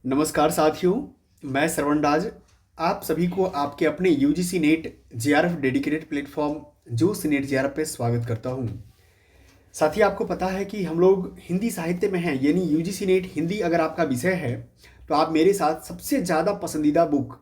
नमस्कार साथियों, मैं श्रवण राज आप सभी को आपके अपने UGC net JRF dedicated platform जोश नेट जेआरएफ पे स्वागत करता हूं। साथी आपको पता है कि हम लोग हिंदी साहित्य में हैं, यानी यूजीसी नेट हिंदी अगर आपका विषय है तो आप मेरे साथ सबसे ज़्यादा पसंदीदा बुक,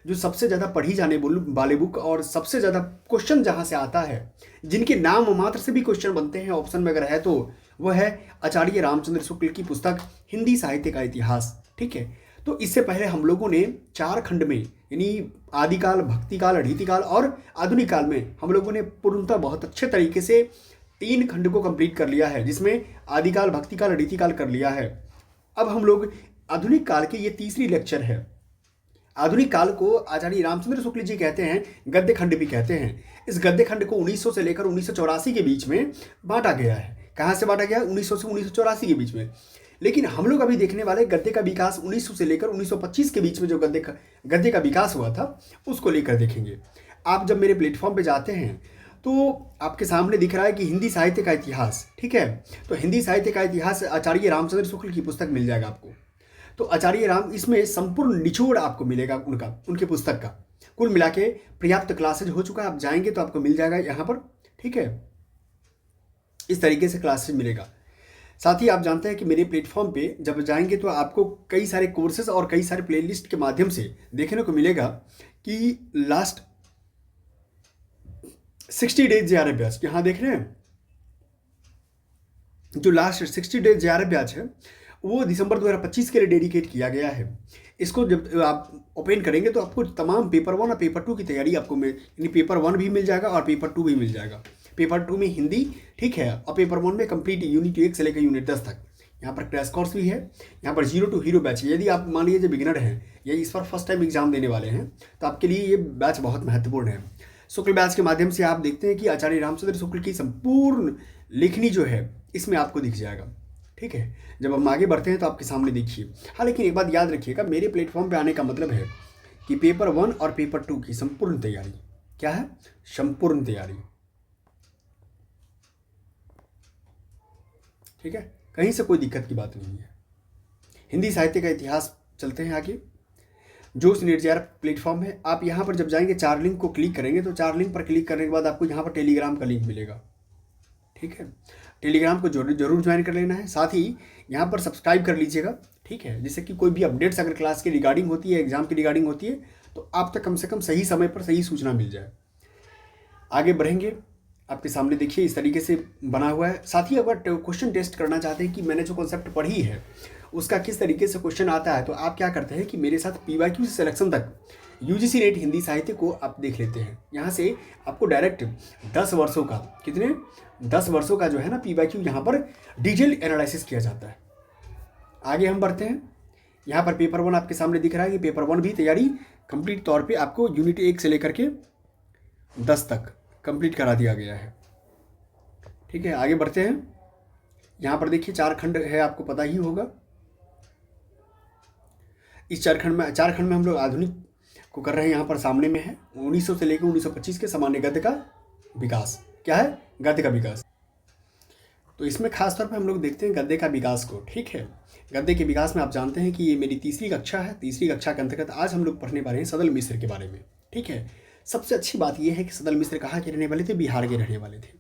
जो सबसे ज़्यादा पढ़ी जाने वाले बुक और सबसे ज़्यादा क्वेश्चन जहाँ से आता है, जिनके नाम मात्र से भी क्वेश्चन बनते हैं ऑप्शन में अगर है तो वह है आचार्य रामचंद्र शुक्ल की पुस्तक हिंदी साहित्य का इतिहास। ठीक है, तो इससे पहले हम लोगों ने 4 खंड में, यानी आदिकाल, भक्तिकाल, अढ़ीतिकाल और आधुनिक काल में हम लोगों ने पूर्णतः बहुत अच्छे तरीके से 3 खंड को कंप्लीट कर लिया है, जिसमें आदिकाल, भक्तिकाल, अढ़ीतिकाल कर लिया है। अब हम लोग आधुनिक काल के, ये तीसरी लेक्चर है। आधुनिक काल को आचार्य रामचंद्र शुक्ल जी कहते हैं, गद्य खंड भी कहते हैं। इस गद्य खंड को 1900 से लेकर 1984 के बीच में बांटा गया है। कहाँ से बांटा गया? 1900 से 1984 के बीच में। लेकिन हम लोग अभी देखने वाले गद्य का विकास 1900 से लेकर 1925 के बीच में जो गद्य का विकास हुआ था उसको लेकर देखेंगे। आप जब मेरे प्लेटफॉर्म पे जाते हैं तो आपके सामने दिख रहा है कि हिंदी साहित्य का इतिहास। ठीक है, तो हिंदी साहित्य का इतिहास आचार्य रामचंद्र शुक्ल की पुस्तक मिल जाएगा आपको। तो आचार्य राम, इसमें संपूर्ण निचोड़ आपको मिलेगा उनके पुस्तक का। कुल मिला के पर्याप्त क्लासेज हो चुका है, आप जाएंगे तो आपको मिल जाएगा यहाँ पर। ठीक है, इस तरीके से क्लासेज मिलेगा। साथ ही आप जानते हैं कि मेरे प्लेटफॉर्म पे जब जाएंगे तो आपको कई सारे कोर्सेज और कई सारे प्लेलिस्ट के माध्यम से देखने को मिलेगा कि लास्ट 60 डेज जेआरएफ बैच, यहाँ देख रहे हैं, जो लास्ट 60 डेज जेआरएफ बैच है वो दिसंबर 2025 के लिए डेडिकेट किया गया है। इसको जब आप ओपन करेंगे तो आपको तमाम पेपर 1 और पेपर 2 की तैयारी आपको यानी पेपर 1 भी मिल जाएगा और पेपर 2 भी मिल जाएगा। पेपर 2 में हिंदी, ठीक है, और पेपर 1 में कंप्लीट यूनिट 1 से लेकर यूनिट 10 तक। यहाँ पर क्रैश कोर्स भी है, यहाँ पर 0 टू हीरो बैच है। यदि आप मान लीजिए बिगिनर हैं या इस पर फर्स्ट टाइम एग्जाम देने वाले हैं तो आपके लिए ये बैच बहुत महत्वपूर्ण है। शुक्ल बैच के माध्यम से आप देखते हैं कि आचार्य रामचंद्र शुक्ल की संपूर्ण लेखनी जो है इसमें आपको दिख जाएगा। ठीक है, जब हम आगे बढ़ते हैं तो आपके सामने देखिए। हाँ, लेकिन एक बात याद रखिएगा, मेरे प्लेटफॉर्म पे आने का मतलब है कि पेपर 1 और पेपर 2 की संपूर्ण तैयारी। क्या है? संपूर्ण तैयारी। ठीक है, कहीं से कोई दिक्कत की बात नहीं है। हिंदी साहित्य का इतिहास चलते हैं आगे। जोश नेट जेआरएफ प्लेटफॉर्म है। आप यहाँ पर जब जाएंगे 4 लिंक को क्लिक करेंगे तो 4 लिंक पर क्लिक करने के बाद आपको यहाँ पर टेलीग्राम का लिंक मिलेगा। ठीक है, टेलीग्राम को जरूर ज्वाइन कर लेना है। साथ ही यहाँ पर सब्सक्राइब कर लीजिएगा। ठीक है, जिससे कि कोई भी अपडेट्स अगर क्लास की रिगार्डिंग होती है, एग्जाम की रिगार्डिंग होती है तो आप तक कम से कम सही समय पर सही सूचना मिल जाए। आगे बढ़ेंगे, आपके सामने देखिए इस तरीके से बना हुआ है। साथ ही अगर क्वेश्चन टेस्ट करना चाहते हैं कि मैंने जो कॉन्सेप्ट पढ़ी है उसका किस तरीके से क्वेश्चन आता है, तो आप क्या करते हैं कि मेरे साथ पीवाईक्यू से सिलेक्शन तक यूजीसी नेट हिंदी साहित्य को आप देख लेते हैं। यहाँ से आपको डायरेक्ट 10 वर्षों का, कितने 10 वर्षों का जो है ना पीवाईक्यू यहाँ पर डिटेल एनालिसिस किया जाता है। आगे हम बढ़ते हैं। यहाँ पर पेपर 1 आपके सामने दिख रहा है कि पेपर 1 भी तैयारी कंप्लीट तौर पे आपको यूनिट 1 से लेकर के 10 तक कंप्लीट करा दिया गया है। ठीक है, आगे बढ़ते हैं। यहाँ पर देखिए 4 खंड है, आपको पता ही होगा। इस 4 खंड में हम लोग आधुनिक को कर रहे हैं। यहाँ पर सामने में है 1900 से लेकर 1925 के सामान्य गद्य का विकास। क्या है? गद्य का विकास। तो इसमें खास तौर पे हम लोग देखते हैं गद्य का विकास को। ठीक है, गद्य के विकास में आप जानते हैं कि ये मेरी तीसरी कक्षा है। तीसरी कक्षा के अंतर्गत आज हम लोग पढ़ने वाले हैं सदल मिश्र के बारे में। ठीक है, सबसे अच्छी बात यह है कि सदल मिश्र कहाँ के रहने वाले थे? बिहार के रहने वाले थे।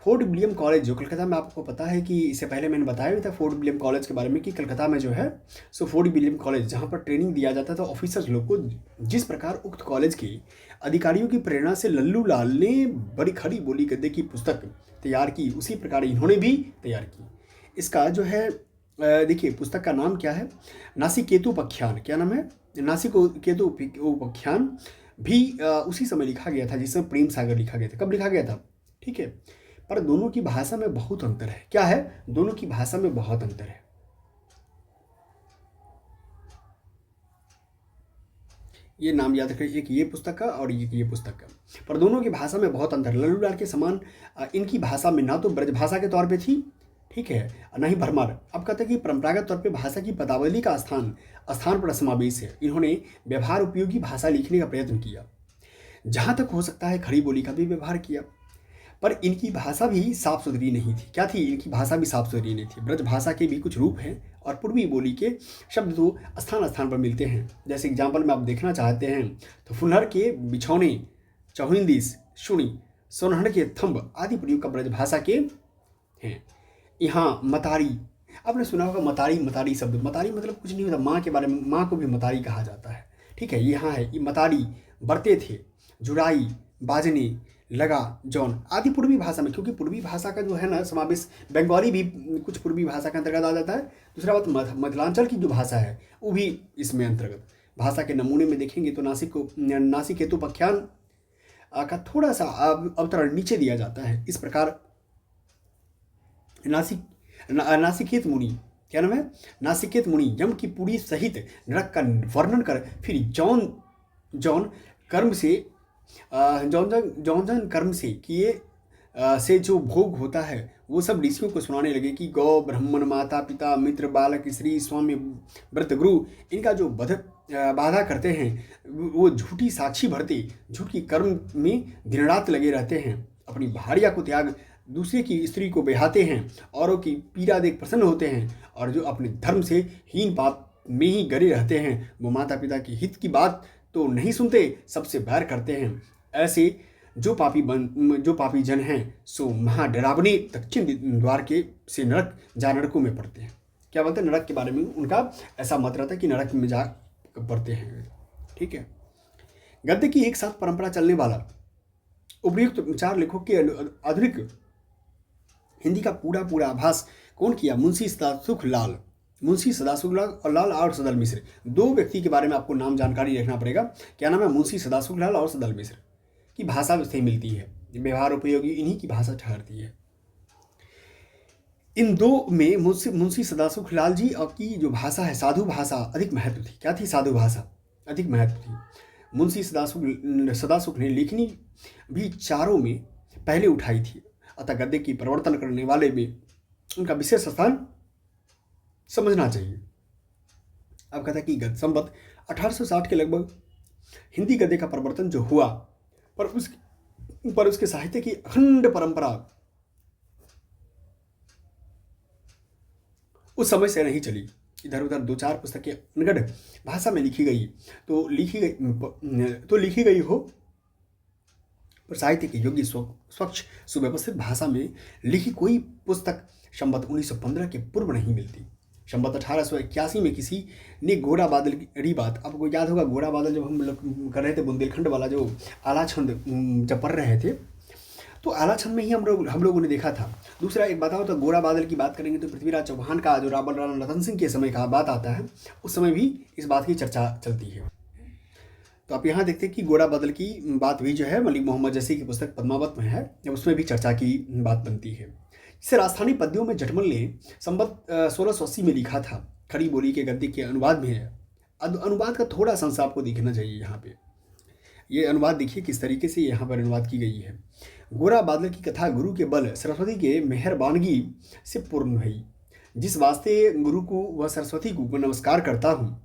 फोर्ट विलियम कॉलेज जो कलकत्ता में, आपको पता है कि इससे पहले मैंने बताया भी था फोर्ट विलियम कॉलेज के बारे में कि कलकत्ता में जो है सो फोर्ट विलियम कॉलेज, जहाँ पर ट्रेनिंग दिया जाता था ऑफिसर्स लोग को। जिस प्रकार उक्त कॉलेज के अधिकारियों की प्रेरणा से लल्लू लाल ने बड़ी खड़ी बोली गद्य की पुस्तक तैयार की, उसी प्रकार इन्होंने भी तैयार की। इसका जो है देखिए पुस्तक का नाम क्या है? नासिकेतु उपाख्यान। क्या नाम है? नासिकेतु उपाख्यान भी उसी समय लिखा गया था जिसमें प्रेम सागर लिखा गया था। कब लिखा गया था? ठीक है, पर दोनों की भाषा में बहुत अंतर है। क्या है? दोनों की भाषा में बहुत अंतर है। ये नाम याद रखिए, एक ये पुस्तक का और एक ये पुस्तक का, पर दोनों की भाषा में बहुत अंतर है। लल्लू लाल के समान इनकी भाषा में ना तो ब्रज भाषा के तौर पे थी, ठीक है, ना ही भरमार। अब कहते हैं कि परंपरागत तौर पे भाषा की पदावली का स्थान पर समावेश है। इन्होंने व्यवहार उपयोगी भाषा लिखने का प्रयत्न किया, जहाँ तक हो सकता है खड़ी बोली का भी व्यवहार किया, पर इनकी भाषा भी साफ सुथरी नहीं थी। क्या थी? इनकी भाषा भी साफ सुथरी नहीं थी। ब्रज भाषा के भी कुछ रूप हैं और पूर्वी बोली के शब्द तो स्थान स्थान पर मिलते हैं। जैसे एग्जाम्पल में आप देखना चाहते हैं तो फुनहर के बिछौने, चौहिंदिस, शुणी, सोनहर के थंब आदि प्रयोग का ब्रजभाषा के हैं। यहाँ मतारी, आपने सुना होगा मतारी, मतारी शब्द, मतारी मतलब कुछ नहीं होता, माँ के बारे में, माँ को भी मतारी कहा जाता है। ठीक है, यहाँ है ये मतारी बरते थे, जुड़ाई, बाजने लगा, जौन आदि पूर्वी भाषा में, क्योंकि पूर्वी भाषा का जो है ना समावेश, बंगाली भी कुछ पूर्वी भाषा के अंतर्गत आ जाता है। दूसरा बात मध्यांचल की जो भाषा है वो भी इसमें अंतर्गत। भाषा के नमूने में देखेंगे तो नासिक हेतुपख्यान का थोड़ा सा अवतरण नीचे दिया जाता है। इस प्रकार नासिकेत मुनि, क्या नाम है, नासिकेत मुनि यम की पूरी सहित नरक का वर्णन कर फिर जौन कर्म से जौन कर्म से किए से जो भोग होता है वो सब ऋषियों को सुनाने लगे कि गौ, ब्राह्मण, माता पिता, मित्र, बालक, स्त्री, स्वामी, व्रत, गुरु, इनका जो बाधा करते हैं वो झूठी साक्षी भरते, झूठी कर्म में दिन रात लगे रहते हैं, अपनी भार्या को त्याग दूसरे की स्त्री को बेहाते हैं, औरों की पीड़ा देख प्रसन्न होते हैं, और जो अपने धर्म से हीन पाप में ही गड़े रहते हैं वो माता पिता की हित की बात तो नहीं सुनते, सबसे बैर करते हैं। ऐसे जो पापी जन हैं सो महाडरावनी दक्षिण द्वार के से नरक जा नरकों में पड़ते हैं। क्या बोलते हैं, नरक के बारे में उनका ऐसा मत रहता है कि नरक में जा पड़ते हैं। ठीक है, गद्य की एक साथ परंपरा चलने वाला उपयुक्त चार लेखों के आधुनिक हिंदी का पूरा आभास कौन किया, मुंशी सदासुख लाल और लाल आर सदल मिश्र। दो व्यक्ति के बारे में आपको नाम जानकारी रखना पड़ेगा। क्या नाम है, मुंशी सदासुख लाल और सदल मिश्र की भाषा से मिलती है, व्यवहार उपयोगी इन्हीं की भाषा ठहरती है। इन दो में मुंशी सदासुख लाल जी की जो भाषा है साधु भाषा अधिक महत्व थी। क्या थी, साधु भाषा अधिक महत्व थी। मुंशी सदासुख ने लेखनी भी चारों में पहले उठाई थी, अतः गद्य की प्रवर्तन करने वाले में उनका विशेष स्थान समझना चाहिए। अब कहता है कि संवत 1860 के लगभग हिंदी गद्य का प्रवर्तन जो हुआ पर उसके साहित्य की अखंड परंपरा उस समय से नहीं चली। इधर उधर दो चार पुस्तकें अनगढ़ भाषा में लिखी गई हो, पर साहित्य के योग्य स्वच्छ सुव्यवस्थित भाषा में लिखी कोई पुस्तक संवत 1915 के पूर्व नहीं मिलती। संवत 1881 में किसी ने घोड़ा बादल की बात, आपको याद होगा घोड़ा बादल जब हम लोग कर रहे थे बुंदेलखंड वाला जो आला छंद जब पढ़ रहे थे तो आला छंद में ही हम लोगों ने देखा था। दूसरा एक बताओ तो घोड़ा बादल की बात करेंगे तो पृथ्वीराज चौहान का जो रावल राणा रतन सिंह के समय का बात आता है, उस समय भी इस बात की चर्चा चलती है। तो आप यहाँ देखते हैं कि घोड़ा बादल की बात भी जो है मलिक मोहम्मद जैसी की पुस्तक पद्मावत में है, उसमें भी चर्चा की बात बनती है। इसे राजस्थानी पद्यों में जटमल ने संवत 1680 में लिखा था। खड़ी बोली के गद्य के अनुवाद में है। अनुवाद का थोड़ा सा आपको दिखना चाहिए। यहाँ पे ये अनुवाद देखिए किस तरीके से यहाँ पर अनुवाद की गई है। गोरा बादल की कथा गुरु के बल सरस्वती के मेहरबानगी से पूर्ण हुई, जिस वास्ते गुरु को व सरस्वती को नमस्कार करता हूँ।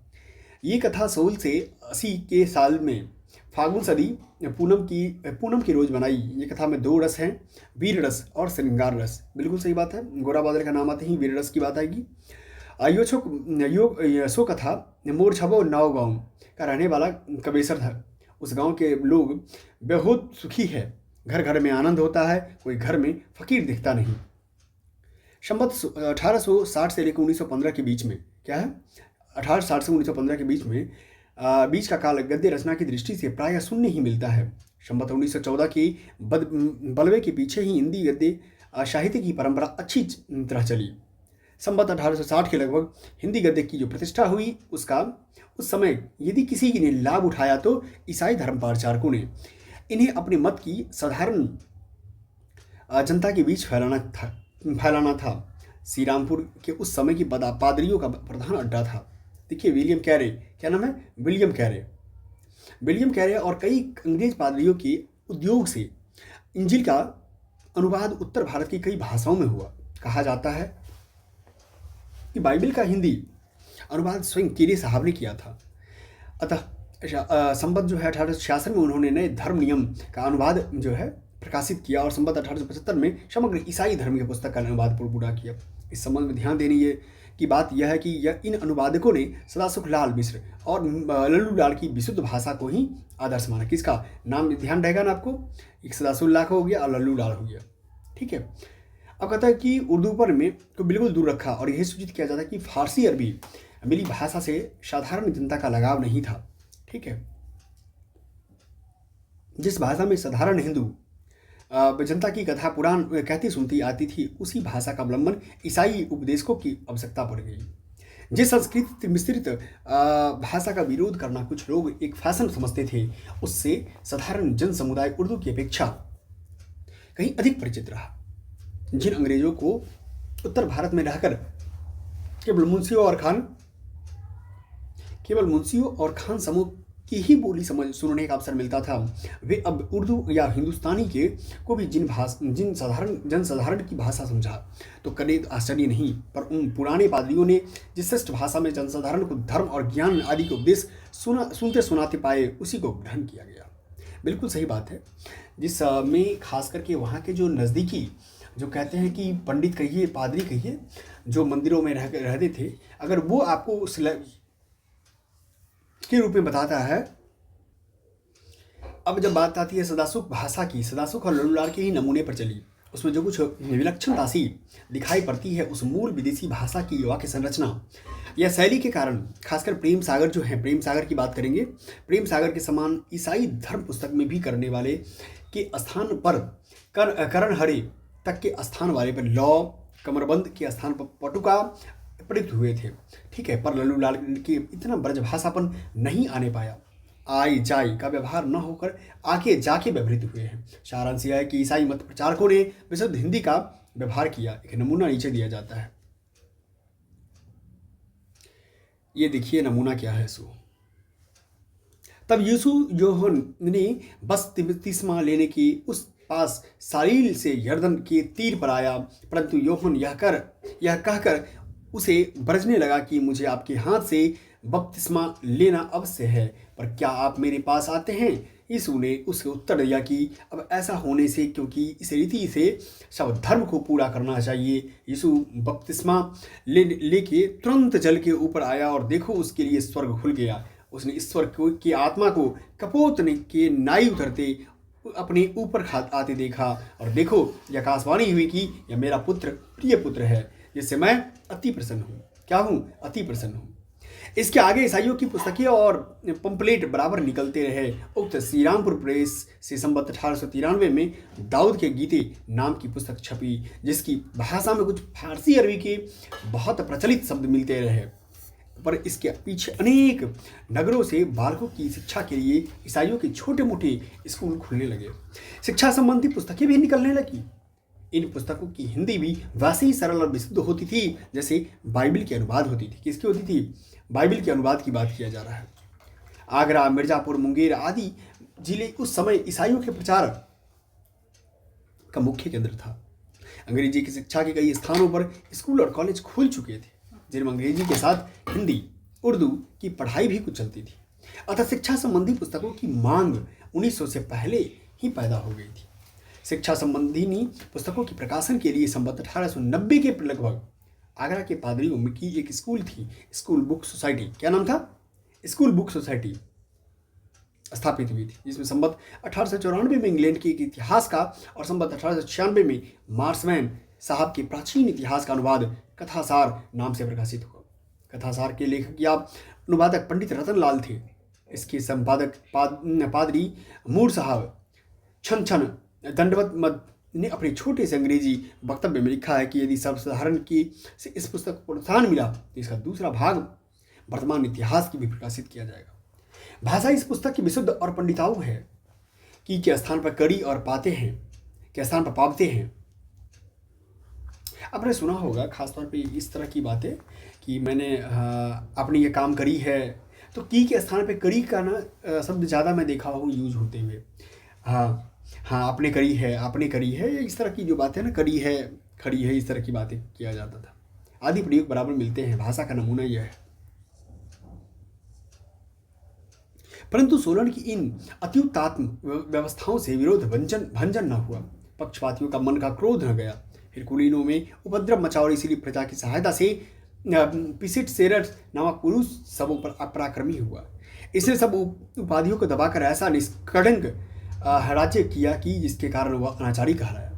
ये कथा 16 से 80 के साल में फागुन सदी पूनम की रोज बनाई। ये कथा में दो रस हैं, वीर रस और श्रृंगार रस। बिल्कुल सही बात है, गोरा बादल का नाम आते ही वीर रस की बात आएगी। सो कथा मोर छबो नाव गाँव का रहने वाला कबेसर था। उस गांव के लोग बहुत सुखी है, घर घर में आनंद होता है, कोई घर में फकीर दिखता नहीं। संवत 1860 से लेकर 1915 के बीच में, क्या है 1860 से 1915 के बीच में बीच का काल गद्य रचना की दृष्टि से प्रायः शून्य ही मिलता है। संवत 1914 की बलवे के पीछे ही हिंदी गद्य साहित्य की परंपरा अच्छी तरह चली। संवत 1860 के लगभग हिंदी गद्य की जो प्रतिष्ठा हुई उसका उस समय यदि किसी ने लाभ उठाया तो ईसाई धर्म प्रचारकों ने इन्हें अपने मत की साधारण जनता के बीच फैलाना था। श्री रामपुर के उस समय की पादरियों का प्रधान अड्डा था। देखिए विलियम कैरे, क्या नाम है, विलियम कैरे और कई अंग्रेज पादरियों के उद्योग से इंजिल का अनुवाद उत्तर भारत की कई भाषाओं में हुआ। कहा जाता है कि बाइबल का हिंदी अनुवाद स्वयं केरे साहब ने किया था। अतः संवत जो है 1866 में उन्होंने नए धर्म नियम का अनुवाद जो है प्रकाशित किया और संवत 1875 में समग्र ईसाई धर्म की पुस्तक का अनुवाद पूरा किया। इस संबंध में ध्यान देनी की बात यह है कि यह इन अनुवादकों ने सदासुखलाल मिश्र और लल्लू लाल की विशुद्ध भाषा को ही आदर्श माना। किसका नाम ध्यान रहेगा ना आपको, एक सदासुखलाल का हो गया और लल्लू लाल हो गया, ठीक है। अब कहता है कि उर्दू पर में को बिल्कुल दूर रखा और यह सूचित किया जाता है कि फारसी अरबी मिली भाषा से साधारण जनता का लगाव नहीं था, ठीक है। जिस भाषा में साधारण हिंदू जनता की कथा पुराण कहती सुनती आती थी, उसी भाषा का अवलंबन ईसाई उपदेशकों की आवश्यकता पड़ गई। जिस संस्कृत मिश्रित भाषा का विरोध करना कुछ लोग एक फैशन समझते थे, उससे साधारण जन समुदाय उर्दू की अपेक्षा कहीं अधिक परिचित रहा। जिन अंग्रेजों को उत्तर भारत में रहकर केवल मुंशियों और खान समूह की ही बोली सुनने का अवसर मिलता था, वे अब उर्दू या हिंदुस्तानी के को भी जन साधारण की भाषा समझा तो करे आश्चर्य नहीं। पर उन पुराने पादरियों ने जिस श्रेष्ठ भाषा में जनसाधारण को धर्म और ज्ञान आदि के उपदेश सुनते सुनाते पाए, उसी को ग्रहण किया गया। बिल्कुल सही बात है। जिस में खास करके वहाँ के जो नज़दीकी जो कहते हैं कि पंडित कहिए पादरी कहिए, जो मंदिरों में रहते थे, अगर वो आपको उस के रूप में बताता है। अब जब बात आती है सदासुख भाषा की, सदासुख और लल्लू लाल के ही नमूने पर चली, उसमें जो कुछ विलक्षणता सी दिखाई पड़ती है, उस मूल विदेशी भाषा की वाक्य संरचना या शैली के कारण, खासकर प्रेम सागर जो है, प्रेम सागर की बात करेंगे, प्रेम सागर के समान ईसाई धर्म पुस्तक में भी करने वाले के स्थान पर करण हरे तक के स्थान वाले पर लौ कमरबंद के स्थान पर पटुका प्रयुक्त हुए थे, ठीक है। पर लल्लू लाल के इतना ब्रजभाषापन नहीं आने पाया, आई जाई का व्यवहार न होकर आके जाके व्यवहृत हुए हैं। सारांश यह है कि ईसाई मत प्रचारकों ने विशुद्ध हिंदी का व्यवहार किया। एक नमूना नीचे दिया जाता है, ये देखिए नमूना क्या है सो। तब यूसुफ योहन ने बस तिस्मा लेने की उस पास सालील से यर्दन के तीर पर आया, परंतु योहन यह कहकर उसे बरजने लगा कि मुझे आपके हाथ से बपतिस्मा लेना अवश्य है, पर क्या आप मेरे पास आते हैं? यीशु ने उसके उत्तर दिया कि अब ऐसा होने से, क्योंकि इस रीति से सब धर्म को पूरा करना चाहिए। यीशु बपतिस्मा लेके तुरंत जल के ऊपर आया और देखो उसके लिए स्वर्ग खुल गया। उसने ईश्वर की आत्मा को कपोत के नाई उतरते अपने ऊपर आते देखा और देखो यह आकाशवाणी हुई कि यह मेरा पुत्र प्रिय पुत्र है, जिससे मैं अति प्रसन्न हूँ। क्या हूँ? अति प्रसन्न हूँ। इसके आगे ईसाइयों की पुस्तकें और पंपलेट बराबर निकलते रहे। उक्त श्रीरामपुर प्रेस से संबत 1893 में दाऊद के गीते नाम की पुस्तक छपी, जिसकी भाषा में कुछ फारसी अरबी के बहुत प्रचलित शब्द मिलते रहे, पर इसके पीछे अनेक नगरों से बालकों की शिक्षा के लिए ईसाइयों के छोटे मोटे स्कूल खुलने लगे। शिक्षा संबंधी पुस्तकें भी निकलने लगी। इन पुस्तकों की हिंदी भी वैसे ही सरल और विशुद्ध होती थी जैसे बाइबिल की अनुवाद होती थी। किसकी होती थी? बाइबिल के अनुवाद की बात किया जा रहा है। आगरा, मिर्जापुर, मुंगेर आदि जिले उस समय ईसाइयों के प्रचार का मुख्य केंद्र था। अंग्रेजी की शिक्षा के कई स्थानों पर स्कूल और कॉलेज खुल चुके थे, जिनमें अंग्रेजी के साथ हिंदी, उर्दू की पढ़ाई भी कुछ चलती थी। अतः शिक्षा संबंधी पुस्तकों की मांग 1900 से पहले ही पैदा हो गई थी। शिक्षा संबंधी पुस्तकों के प्रकाशन के लिए संबत 1890 के लगभग आगरा के पादरियों की एक स्कूल थी, स्कूल बुक सोसाइटी। क्या नाम था? स्कूल बुक सोसाइटी स्थापित हुई थी, जिसमें संबत 1894 में इंग्लैंड के एक इतिहास का और संबत 1896 में मार्समैन साहब के प्राचीन इतिहास का अनुवाद कथासार नाम से प्रकाशित हुआ। कथासार के लेखक या अनुवादक पंडित रतन लाल थे। इसके संपादक पादरी मूर साहब छन दंडवत मद ने अपने छोटे से अंग्रेजी वक्तव्य में लिखा है कि यदि सर्वसाधारण की से इस पुस्तक को प्रोत्साहन मिला तो इसका दूसरा भाग वर्तमान इतिहास की भी प्रकाशित किया जाएगा। भाषा इस पुस्तक की विशुद्ध और पंडिताऊ है कि के स्थान पर कड़ी और पाते हैं, के स्थान पर पावते हैं। आपने सुना होगा खासतौर पे इस तरह की बातें कि मैंने अपनी ये काम करी है, तो की के स्थान पे कड़ी का ना शब्द ज़्यादा मैं देखा हूँ यूज होते हुए। हाँ आपने करी है, इस तरह की जो बातें ना, करी है, खड़ी है, इस तरह की बातें किया जाता था। आदि प्रयोग बराबर मिलते हैं। भाषा का नमूना यह है। परंतु सोलन की इन अत्युत्तात्म व्यवस्थाओं से विरोध भंजन न हुआ। पक्षपातियों का मन का क्रोध न गया। फिर कुलीनों में उपद्रव मचा और इसीलिए प्रजा की सहायता से पिसिट सेरस नामक पुरुष सबों पर पराक्रमी हुआ। इसने सब उपाधियों को दबाकर ऐसा निष्कलंक राज्य किया कि जिसके कारण वह अनाचारी कहलाया।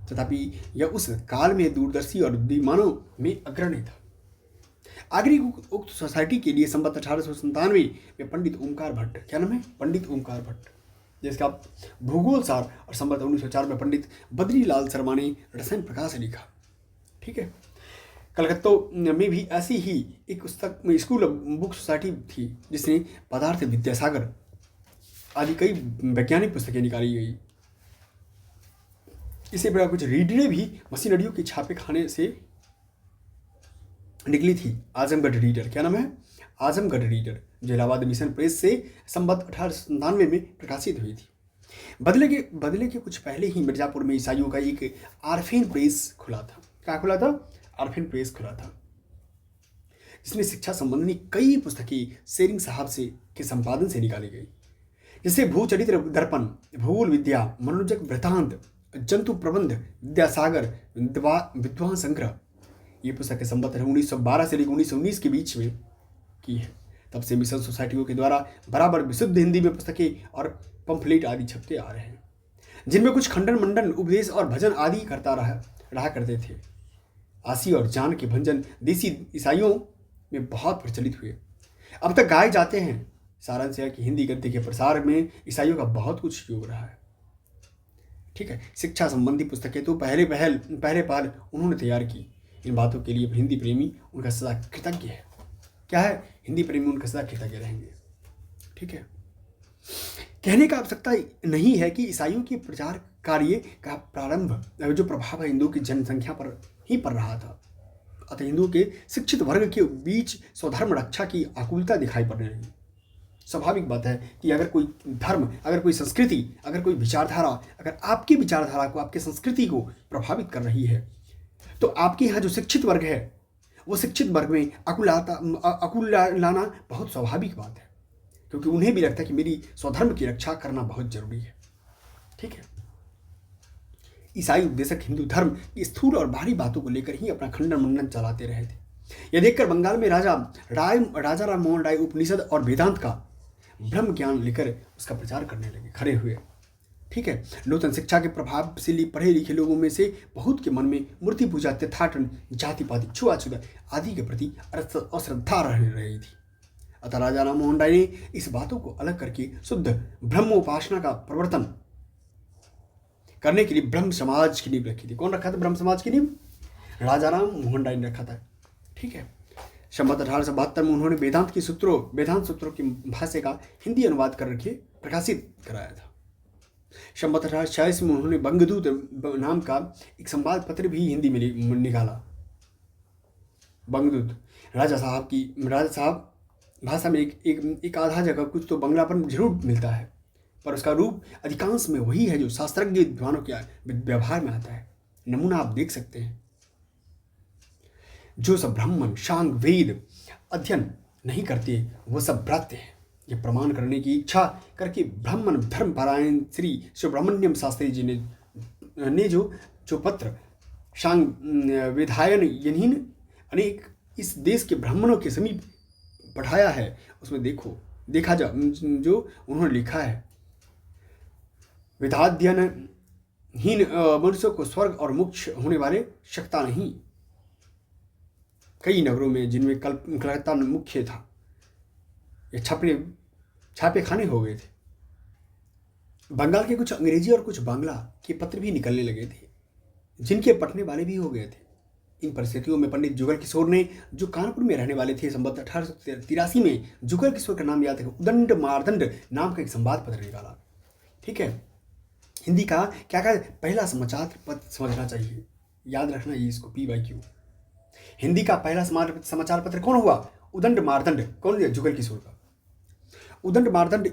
तथापि यह उस काल में दूरदर्शी और बुद्धिमानों में अग्रणी था। आगरी उक्त सोसाइटी के लिए संवत 1897 में पंडित ओमकार भट्ट, क्या नाम है, पंडित ओमकार भट्ट, जिसका भूगोल सार, और संवत 1904 में पंडित बद्रीलाल शर्मा ने रसायन प्रकाश लिखा। ठीक है। कलकत्ता में भी ऐसी ही एक पुस्तक स्कूल बुक सोसाइटी थी जिसने पदार्थ विद्यासागर आदि कई वैज्ञानिक पुस्तकें निकाली गई। इसी प्रकार कुछ रीडरें भी मशीनरियों के छापे खाने से निकली थी। आजमगढ़ रीडर, क्या नाम है, आजमगढ़ रीडर, जो इलाहाबाद मिशन प्रेस से संवत 1897 में प्रकाशित हुई थी। बदले के कुछ पहले ही मिर्जापुर में ईसाइयों का एक आरफीन प्रेस खुला था। क्या खुला था? आरफीन प्रेस खुला था, जिसमें शिक्षा संबंधी कई पुस्तकें शेरिंग साहब से के संपादन से निकाली गई, जैसे भूचरित्र दर्पण, भूगोल विद्या, मनोरंजक वृत्तांत, जंतु प्रबंध, विद्यासागर, विद्वान संग्रह। ये पुस्तकें संवत 1912 से लेकर 1919 के बीच में की है। तब से मिशन सोसाइटियों के द्वारा बराबर विशुद्ध हिंदी में पुस्तकें और पंफलेट आदि छपते आ रहे हैं, जिनमें कुछ खंडन मंडन, उपदेश और भजन आदि करता रहा करते थे। आसी और जान के भंजन देसी ईसाइयों में बहुत प्रचलित हुए, अब तक गाए जाते हैं। सारांश है कि हिंदी गद्य के प्रसार में ईसाइयों का बहुत कुछ योग रहा है। ठीक है। शिक्षा संबंधी पुस्तकें तो पहले पहल उन्होंने तैयार की। इन बातों के लिए हिंदी प्रेमी उनका सदा कृतज्ञ है। क्या है? हिंदी प्रेमी उनका सदा कृतज्ञ रहेंगे। ठीक है। कहने का आवश्यकता नहीं है कि ईसाइयों के प्रचार कार्य का प्रारंभ जो प्रभाव है हिंदुओं की जनसंख्या पर ही पड़ रहा था। अतः हिंदुओं के शिक्षित वर्ग के बीच स्वधर्म रक्षा की आकुलता दिखाई पड़ने लगी। स्वाभाविक बात है कि अगर कोई धर्म, अगर कोई संस्कृति, अगर कोई विचारधारा, अगर आपकी विचारधारा को, आपकी संस्कृति को प्रभावित कर रही है, तो आपके यहाँ जो शिक्षित वर्ग है, वो शिक्षित वर्ग में अकुल लाना बहुत स्वाभाविक बात है, क्योंकि उन्हें भी लगता है कि मेरी स्वधर्म की रक्षा करना बहुत जरूरी है। ठीक है। ईसाई उपदेशक हिंदू धर्म की स्थूल और बाहरी बातों को लेकर ही अपना खंडन मंडन चलाते रहे थे। यह देखकर बंगाल में राजा राम मोहन राय उपनिषद और वेदांत का ब्रह्म ज्ञान लेकर उसका प्रचार करने लगे, खड़े हुए। ठीक है। नूतन शिक्षा के प्रभाव से पढ़े लिखे लोगों में से बहुत के मन में मूर्ति पूजा, तीर्थाटन, जाति पाति, छुआछूत आदि के प्रति अश्रद्धा रह रही थी। अतः राजा राम मोहन राय ने इस बातों को अलग करके शुद्ध ब्रह्मोपासना का प्रवर्तन करने के लिए ब्रह्म समाज की नींव रखी थी। कौन रखा था ब्रह्म समाज की नींव? राजा राम मोहन राय ने रखा था। ठीक है। संवत 1872 में उन्होंने वेदांत सूत्रों की भाषा का हिंदी अनुवाद कर रखे प्रकाशित कराया था। संवत 1846 में उन्होंने बंगदूत नाम का एक संवाद पत्र भी हिंदी में निकाला। बंगदूत राजा साहब भाषा में एक आधा जगह कुछ तो बंगलापन जरूर मिलता है, पर उसका रूप अधिकांश में वही है जो शास्त्रज्ञ विद्वानों के व्यवहार में आता है। नमूना आप देख सकते हैं। जो सब ब्राह्मण शांग वेद अध्ययन नहीं करते वो सब भ्रात्य हैं। यह प्रमाण करने की इच्छा करके ब्राह्मण धर्मपरायण श्री सुब्रमण्यम शास्त्री जी ने जो पत्र शांग विधायन यहीन अनेक इस देश के ब्राह्मणों के समीप पढ़ाया है, उसमें देखा जा जो उन्होंने लिखा है। विधाध्ययनहीन मनुष्यों को स्वर्ग और मोक्ष होने वाले शक्ता नहीं। कई नगरों में जिनमें कलकत्ता मुख्य था, ये छापे खाने हो गए थे। बंगाल के कुछ अंग्रेजी और कुछ बांग्ला के पत्र भी निकलने लगे थे, जिनके पढ़ने वाले भी हो गए थे। इन परिस्थितियों में पंडित जुगल किशोर ने, जो कानपुर में रहने वाले थे, संवत 1883 में जुगल किशोर का नाम याद है, उदंड मारदंड नाम का एक संवाद पत्र निकाला। ठीक है। हिंदी का क्या पहला समाचार पत्र समझना चाहिए, याद रखना ये इसको PYQ। हिंदी का पहला समाचार पत्र कौन हुआ? उदंड मारदंड। कौन दिया? जुगल किशोर का। उदंड मारदंड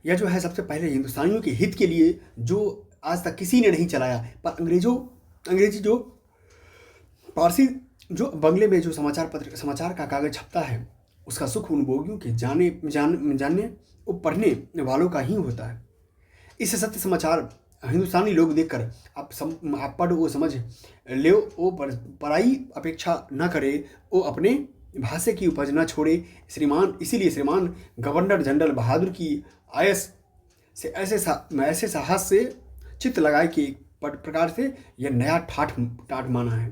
यह जो है सबसे पहले हिंदुस्तानियों के हित के लिए जो आज तक किसी ने नहीं चलाया, पर अंग्रेजी जो पारसी जो बंगले में जो समाचार का कागज छपता है, उसका सुख उन बोगियों के जानने और पढ़ने वालों का ही होता है। इस सत्य समाचार हिंदुस्तानी लोग देखकर आप पढ़ वो समझ ले वो पराई अपेक्षा न करे, वो अपने भाषा की उपज न छोड़े। इसीलिए श्रीमान गवर्नर जनरल बहादुर की आयस से ऐसे साहस से चित्त लगाए कि एक प्रकार से यह नया ठाठ माना है।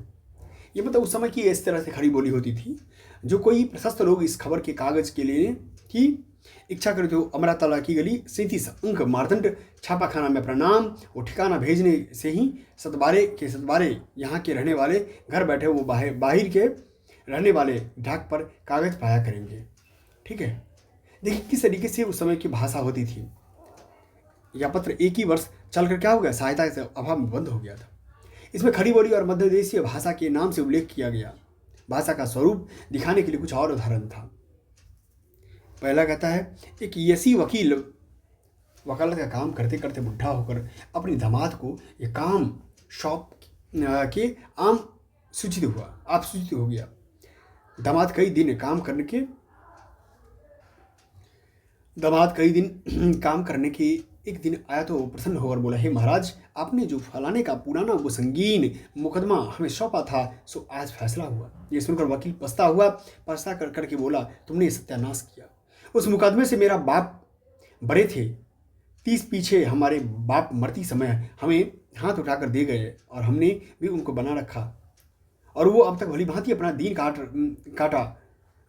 ये मतलब उस समय की इस तरह से खड़ी बोली होती थी। जो कोई प्रशस्त लोग इस खबर के कागज के लिए की इच्छा करे तो अमरातला की गली 37 अंक मारदंड छापाखाना में अपना नाम वो ठिकाना भेजने से ही सतबारे यहाँ के रहने वाले घर बैठे वो बाहर के रहने वाले डाक पर कागज पाया करेंगे। ठीक है, देखिए किस तरीके से उस समय की भाषा होती थी। यह पत्र एक ही वर्ष चलकर क्या हो गया, सहायता के अभाव में बंद हो गया था। इसमें खड़ी बोली और मध्यदेशीय भाषा के नाम से उल्लेख किया गया। भाषा का स्वरूप दिखाने के लिए कुछ और उदाहरण था। पहला कहता है, एक यसी वकील वकालत का काम करते करते बुढ़ा होकर अपनी दामाद को ये काम शॉप के आप सूचित हो गया। दामाद कई दिन काम करने के एक दिन आया तो प्रसन्न होकर बोला, हे महाराज, आपने जो फलाने का पुराना वो संगीन मुकदमा हमें सौंपा था सो आज फैसला हुआ। ये सुनकर वकील पछता करके बोला, तुमने सत्यानाश किया। उस मुकदमे से मेरा बाप बड़े थे, 30 पीछे हमारे बाप मरती समय हमें हाथ उठाकर दे गए और हमने भी उनको बना रखा और वो अब तक भली भांति अपना दीन काटा।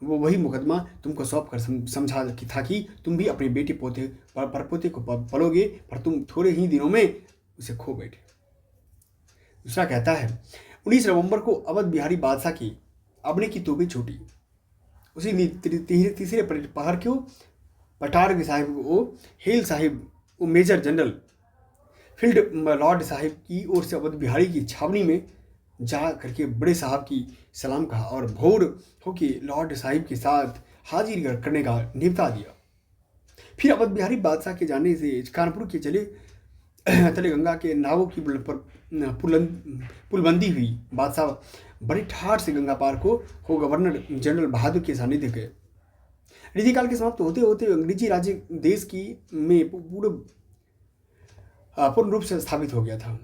वो वही मुकदमा तुमको सौंप कर समझा कि था कि तुम भी अपने बेटे परपोते को पलोगे, पर तुम थोड़े ही दिनों में उसे खो बैठे। दूसरा कहता है, 19 नवंबर को अवध बिहारी बादशाह की अपने की तोबी छूटी। उसी तीसरे पहर को पटार्ग साहिब वो हेल साहिब वो मेजर जनरल फील्ड लॉर्ड साहिब की ओर से अवध बिहारी की छावनी में जा करके बड़े साहब की सलाम कहा और भोर होके लॉर्ड साहिब के साथ हाजिर करने का न्योता दिया। फिर अवध बिहारी बादशाह के जाने से कानपुर के तले गंगा के नावों की पुलबंदी हुई। बादशाह बड़ी ठाठ से गंगा पार हो गवर्नर जनरल बहादुर के सानिध्य गए। रीतिकाल के समाप्त होते होते अंग्रेजी राज्य देश की में पूर्ण रूप से स्थापित हो गया था।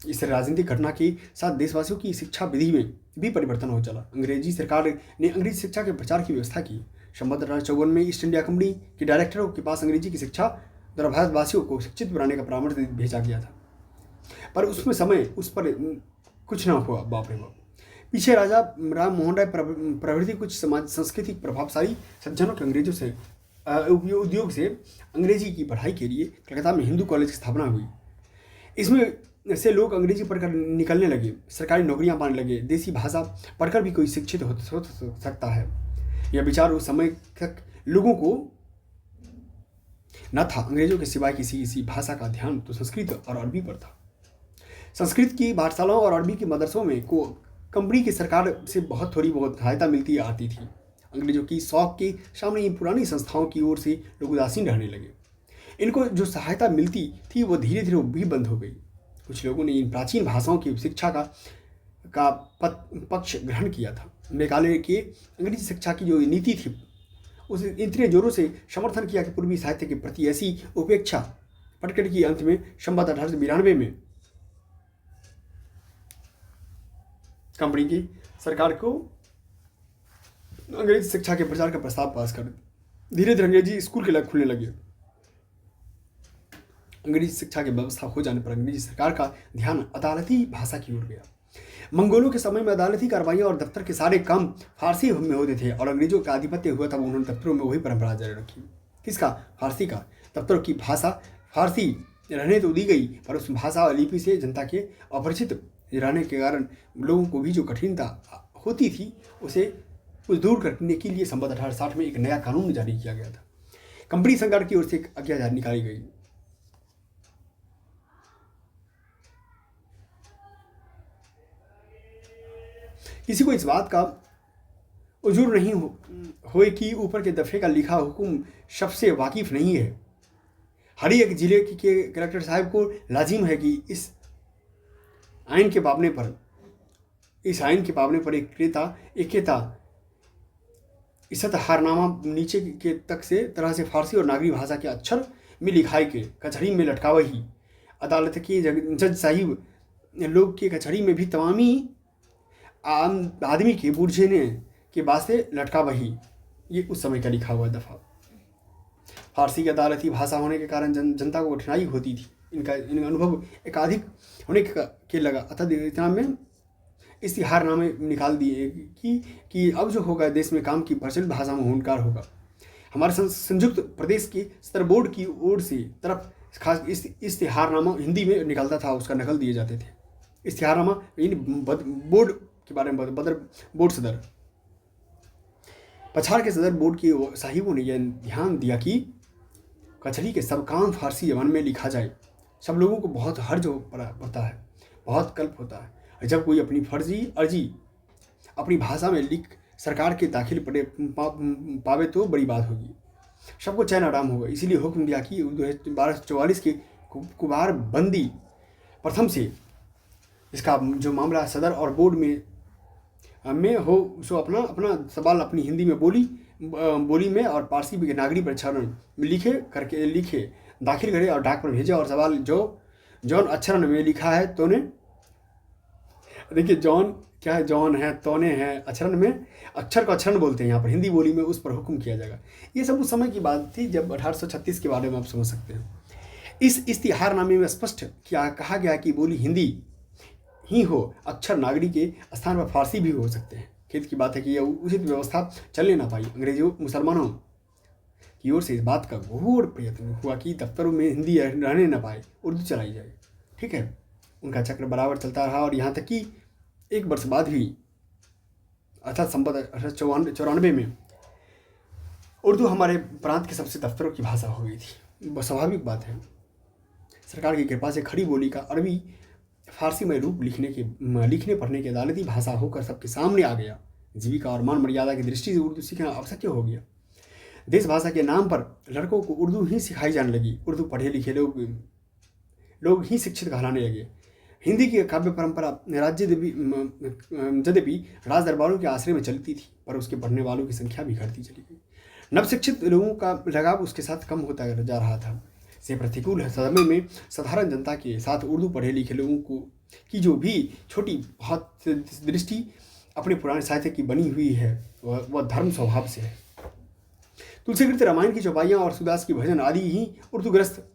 इस राजनीतिक घटना के साथ देशवासियों की शिक्षा विधि में भी परिवर्तन हो चला। अंग्रेजी सरकार ने अंग्रेजी शिक्षा के प्रचार की व्यवस्था की। संबंध 1854 में ईस्ट इंडिया कंपनी के डायरेक्टरों के पास अंग्रेजी की शिक्षा द्वारा भारतवासियों को शिक्षित बनाने का परामर्श भेजा गया था, पर उस पर कुछ ना हुआ। बाप रे बाप। पीछे राजा राम मोहन राय प्रभृति कुछ सांस्कृतिक प्रभावशाली सज्जनों के अंग्रेजों से उद्योग से अंग्रेजी की पढ़ाई के लिए कलकत्ता में हिंदू कॉलेज की स्थापना हुई। इसमें से लोग अंग्रेजी पढ़कर निकलने लगे, सरकारी नौकरियां पाने लगे। देसी भाषा पढ़कर भी कोई शिक्षित हो सकता है, यह विचार उस समय तक लोगों को न था। अंग्रेजों के सिवाय किसी भाषा का ध्यान तो संस्कृत और अरबी पर था। संस्कृत की पाठशालाओं और अरबी के मदरसों में को कंपनी की सरकार से थोड़ी बहुत सहायता मिलती आती थी। अंग्रेजों की शौक के सामने इन पुरानी संस्थाओं की ओर से लोग उदासीन रहने लगे। इनको जो सहायता मिलती थी वो धीरे धीरे भी बंद हो गई। कुछ लोगों ने इन प्राचीन भाषाओं की शिक्षा का पक्ष ग्रहण किया था। मेघालय के अंग्रेजी शिक्षा की जो नीति थी उसे इतने जोरों से समर्थन किया कि पूर्वी साहित्य के प्रति ऐसी उपेक्षा पटकट की अंत में संवत 1892 में कंपनी की सरकार को अंग्रेजी शिक्षा के प्रचार का प्रस्ताव पास कर धीरे धीरे अंग्रेजी स्कूल के खुलने लगे। अंग्रेजी शिक्षा की व्यवस्था हो जाने पर अंग्रेजी सरकार का ध्यान अदालती भाषा की ओर गया। मंगोलों के समय में अदालती कार्रवाइयां और दफ्तर के सारे काम फारसी में होते थे और अंग्रेजों का आधिपत्य हुआ तब उन्होंने दफ्तरों में वही परंपरा जारी रखी। किसका? फारसी का। दफ्तरों की भाषा फारसी रहने तो दी गई, पर उस भाषा लिपि से जनता के अपरिचित रहने के कारण लोगों को भी जो कठिनता होती थी उसे दूर करने के लिए संवत 1860 में एक नया कानून जारी किया गया था। कंपनी सरकार की ओर से एक आज्ञा निकाली गई। किसी को इस बात का उजूर नहीं होए कि ऊपर के दफे का लिखा हुक्म सबसे वाकिफ नहीं है। हर एक जिले के कलेक्टर साहब को लाजिम है कि इस आइन के पावने पर एक क्रेता इस हारनामा नीचे के तक से तरह से फारसी और नागरी भाषा के अक्षर में लिखाई के कचहरी में लटकावही। अदालत के जज साहिब लोग के कचहरी में भी तमामी आम आदमी के बूझने के वास्ते लटकावही। ये उस समय का लिखा हुआ दफ़ा। फारसी की अदालती भाषा होने के कारण जनता को कठिनाई होती थी। इनका अनुभव एकाधिक होने के लगा, अतः इतना में इश्तिहारनामे निकाल दिए कि अब जो होगा देश में काम की प्रचलित भाषा में हुनकार होगा। हमारे संयुक्त प्रदेश के सदर बोर्ड की ओर से तरफ खास इश्तिहारनामा हिंदी में निकलता था, उसका नकल दिए जाते थे। इश्तिहारनामा इन बोर्ड के बारे में बदर बोर्ड सदर पछाड़ के सदर बोर्ड के साहिबों ने यह ध्यान दिया कि कचहरी के सब काम फारसी जबान में लिखा जाए। सब लोगों को बहुत हर्ज पड़ता है, बहुत कल्प होता है जब कोई अपनी फर्जी अर्जी अपनी भाषा में लिख सरकार के दाखिल पावे तो बड़ी बात होगी, सबको चैन आराम होगा। इसीलिए हुक्म दिया कि 1244 की कुबार बंदी प्रथम से इसका जो मामला सदर और बोर्ड में हो सो अपना सवाल अपनी हिंदी में बोली में और पारसी के नागरिक प्रचारण में लिखे दाखिल करे और डाक पर भेजे। और सवाल जौन अक्षर में लिखा है तो ने देखिए जौन क्या है, जौन है तोने है अक्षरन में, अक्षर को अक्षरन बोलते हैं यहाँ पर हिंदी बोली में, उस पर हुक्म किया जाएगा। ये सब उस समय की बात थी जब 1836 के बारे में आप समझ सकते हैं। इस इश्तिहारनामे में स्पष्ट कहा गया कि बोली हिंदी ही हो, अक्षर नागरिक के स्थान पर फारसी भी हो सकते हैं। खेद की बात है कि यह उचित व्यवस्था चलने ना पाई। अंग्रेजों मुसलमानों की ओर से इस बात का घोर प्रयत्न हुआ कि दफ्तरों में हिंदी रहने न पाए, उर्दू चलाई जाए। ठीक है, उनका चक्र बराबर चलता रहा और यहाँ तक कि एक वर्ष बाद भी अर्थात संवत 1894 में उर्दू हमारे प्रांत के सबसे दफ्तरों की भाषा हो गई थी। स्वाभाविक बात है, सरकार की कृपा से खड़ी बोली का अरबी फारसी में रूप लिखने पढ़ने की अदालती भाषा होकर सबके सामने आ गया। जीविका और मान मर्यादा की दृष्टि से उर्दू सीखना आवश्यक हो गया। देश भाषा के नाम पर लड़कों को उर्दू ही सिखाई जाने लगी। उर्दू पढ़े लिखे लोग ही शिक्षित कहलाने लगे। हिंदी की काव्य परंपरा यद्यपि राज दरबारों के आश्रय में चलती थी, पर उसके पढ़ने वालों की संख्या भी घटती चली गई। नवशिक्षित लोगों का लगाव उसके साथ कम होता जा रहा था। से प्रतिकूल समय में साधारण जनता के साथ उर्दू पढ़े लिखे लोगों की जो भी छोटी बहुत दृष्टि अपने पुराने साहित्य की बनी हुई है वह धर्म स्वभाव से है। तुलसीकृत रामायण की चौपाइयाँ और सूरदास की भजन आदि ही उर्दूग्रस्त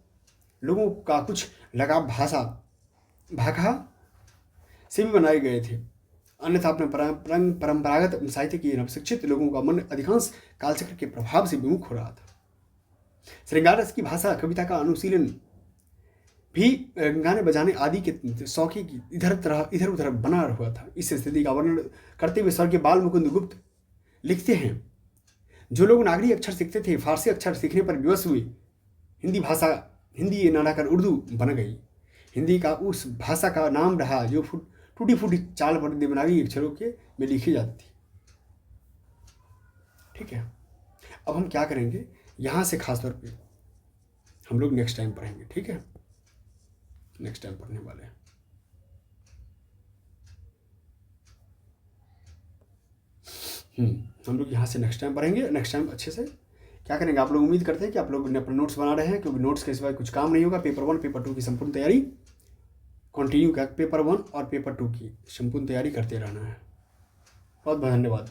लोगों का कुछ लगाव भाषा से भी बनाए गए थे। अन्यथा अपने परंपरागत साहित्य के नवशिक्षित लोगों का मन अधिकांश कालचक्र के प्रभाव से विमुख हो रहा था। श्रृंगार रस की भाषा कविता का अनुशीलन भी गाने बजाने आदि के शौकी की इधर उधर बना हुआ था। इस स्थिति का वर्णन करते हुए स्वर्गीय बाल मुकुंद गुप्त लिखते हैं, जो लोग नागरी अक्षर सीखते थे फारसी अक्षर सीखने पर विवश हुए। हिंदी न रहकर उर्दू बन गई। हिंदी का उस भाषा का नाम रहा जो टूटी फूटी चाल पर देवनागरी अक्षरों में लिखी जाती थी। ठीक है, अब हम क्या करेंगे, यहाँ से खास तौर पे हम लोग नेक्स्ट टाइम पढ़ेंगे। ठीक है, नेक्स्ट टाइम पढ़ने वाले हैं। हम लोग यहाँ से नेक्स्ट टाइम पढ़ेंगे। नेक्स्ट टाइम अच्छे से क्या करेंगे, आप लोग उम्मीद करते हैं कि आप लोग अपने नोट्स बना रहे हैं, क्योंकि नोट्स के सिवाय कुछ काम नहीं होगा। पेपर 1 पेपर 2 की संपूर्ण तैयारी कंटिन्यू कर, पेपर 1 और पेपर 2 की संपूर्ण तैयारी करते रहना है। बहुत बहुत धन्यवाद।